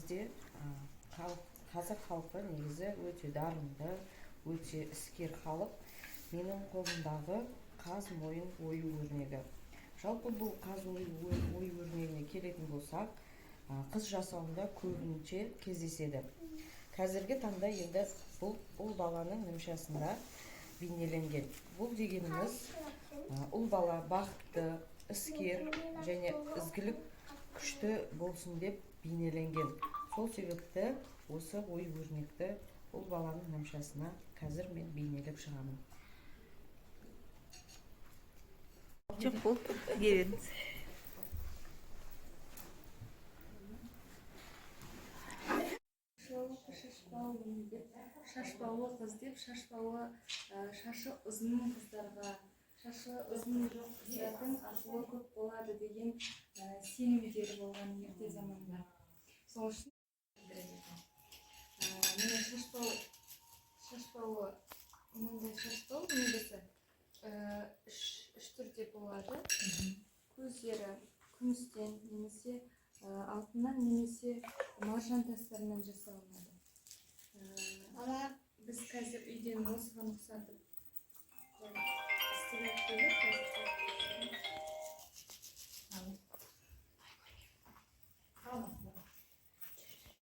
бізде қазақ халқы негізі өте дарынды, өте іскер халық. Менің қолымдағы қаз мойын ою өрнегі. Жалпы бұл қаз ою өрнегіне келетін болсақ, қыз жасауында көбінше кездеседі. Қазіргі таңда енді бұл ұл баланың nimшасында бейнеленген. Бұл дегеніміз ұл бала бақытты, іскер және ізгілік күшті болсын деп бейнеленген. Сол себепті осы ою өрнекті ұл баланың nimшасына қазір мен бейнелеп шығамын. Çok bol gelin. Шашбауы қыз деп, шашбауы шашы ұзын қыздарға, шашы ұзын қыздардың ақылы көп болады деген сенімдері болған ерте заманда. Сол үшін міне шашбауы мынандай шашбау негізі үш түрде болады. Көздері күмістен немесе алтыннан немесе маржан тастарынан жасалынады. Ана біз қазір үйден осыған ұқсатып